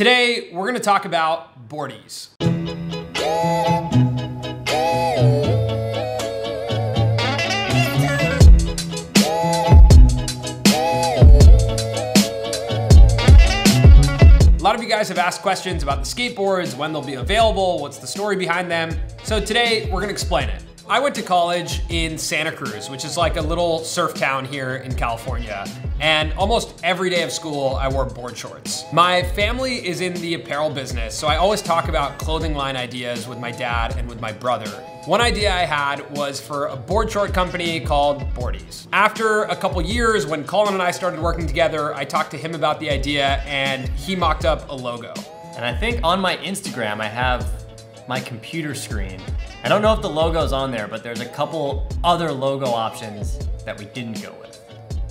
Today, we're gonna talk about boardies. A lot of you guys have asked questions about the skateboards, when they'll be available, what's the story behind them. So today, we're gonna explain it. I went to college in Santa Cruz, which is like a little surf town here in California. And almost every day of school, I wore board shorts. My family is in the apparel business, so I always talk about clothing line ideas with my dad and with my brother. One idea I had was for a board short company called Boardies. After a couple years, when Colin and I started working together, I talked to him about the idea and he mocked up a logo. And I think on my Instagram, I have my computer screen. I don't know if the logo's on there, but there's a couple other logo options that we didn't go with.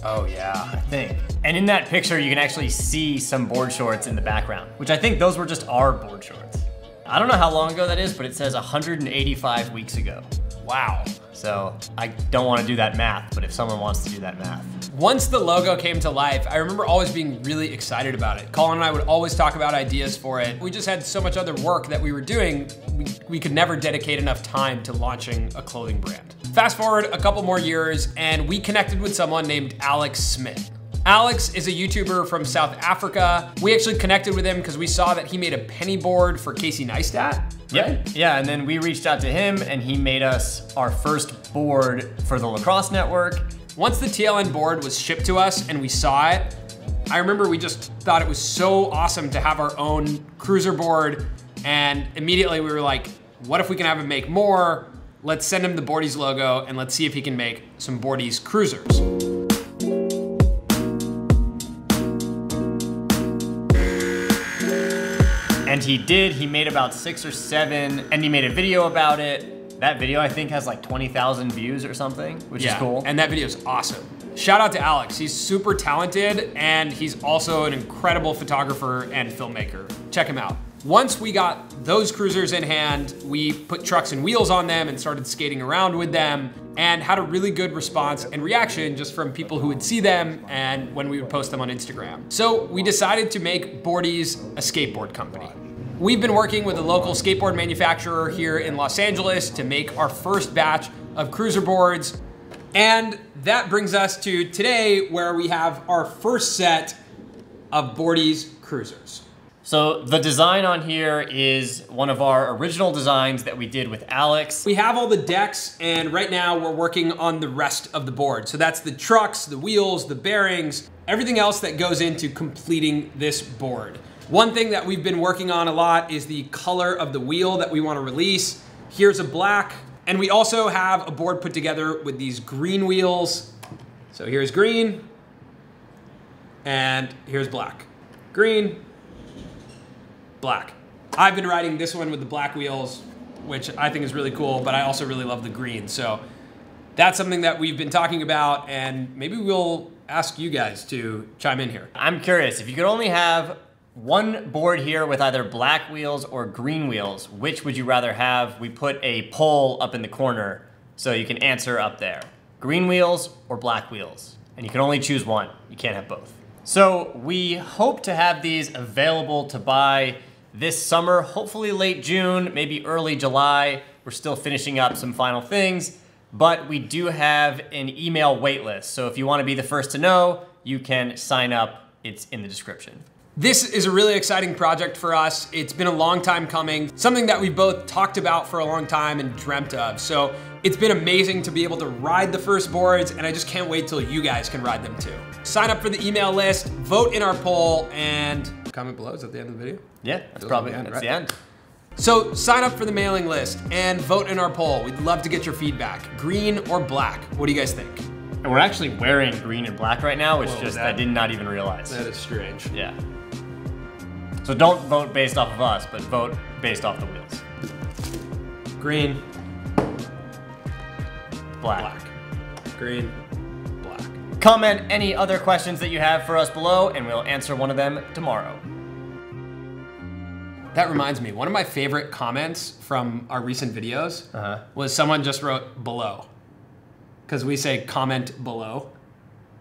Oh yeah. I think. And in that picture, you can actually see some board shorts in the background, which I think those were just our board shorts. I don't know how long ago that is, but it says 185 weeks ago. Wow. So I don't want to do that math, but if someone wants to do that math. Once the logo came to life, I remember always being really excited about it. Colin and I would always talk about ideas for it. We just had so much other work that we were doing, we could never dedicate enough time to launching a clothing brand. Fast forward a couple more years and we connected with someone named Alex Smith. Alex is a YouTuber from South Africa. We actually connected with him because we saw that he made a penny board for Casey Neistat. Right? Yep. Yeah, and then we reached out to him and he made us our first board for the Lacrosse Network. Once the TLN board was shipped to us and we saw it, I remember we just thought it was so awesome to have our own cruiser board, and immediately we were like, what if we can have him make more? Let's send him the Boardies logo and let's see if he can make some Boardies cruisers. And he did, he made about 6 or 7, and he made a video about it. That video I think has like 20,000 views or something, which is cool. And that video is awesome. Shout out to Alex, he's super talented and he's also an incredible photographer and filmmaker. Check him out. Once we got those cruisers in hand, we put trucks and wheels on them and started skating around with them and had a really good response and reaction just from people who would see them and when we would post them on Instagram. So we decided to make Boardies a skateboard company. We've been working with a local skateboard manufacturer here in Los Angeles to make our first batch of cruiser boards. And that brings us to today where we have our first set of Boardies cruisers. So the design on here is one of our original designs that we did with Alex. We have all the decks and right now we're working on the rest of the board. So that's the trucks, the wheels, the bearings, everything else that goes into completing this board. One thing that we've been working on a lot is the color of the wheel that we want to release. Here's a black, and we also have a board put together with these green wheels. So here's green, and here's black. Green, black. I've been riding this one with the black wheels, which I think is really cool, but I also really love the green. So that's something that we've been talking about, and maybe we'll ask you guys to chime in here. I'm curious, if you could only have one board here with either black wheels or green wheels, which would you rather have? We put a poll up in the corner so you can answer up there. Green wheels or black wheels? And you can only choose one. You can't have both. So we hope to have these available to buy this summer, hopefully late June, maybe early July. We're still finishing up some final things, but we do have an email waitlist. So if you want to be the first to know, you can sign up. It's in the description. This is a really exciting project for us. It's been a long time coming, something that we've both talked about for a long time and dreamt of. So it's been amazing to be able to ride the first boards, and I just can't wait till you guys can ride them too. Sign up for the email list, vote in our poll, and comment below. Is that the end of the video? Yeah, that's probably the end. So sign up for the mailing list and vote in our poll. We'd love to get your feedback. Green or black? What do you guys think? And we're actually wearing green and black right now, which I did not even realize. That is strange. Yeah. So don't vote based off of us, but vote based off the wheels. Green. Black. Green. Black. Comment any other questions that you have for us below, and we'll answer one of them tomorrow. That reminds me, one of my favorite comments from our recent videos was someone just wrote below. Because we say comment below.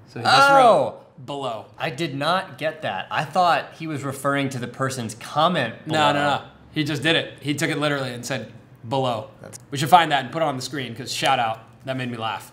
So he just wrote below. I did not get that. I thought he was referring to the person's comment below. No. He just did it. He took it literally and said below. We should find that and put it on the screen because shout out. That made me laugh.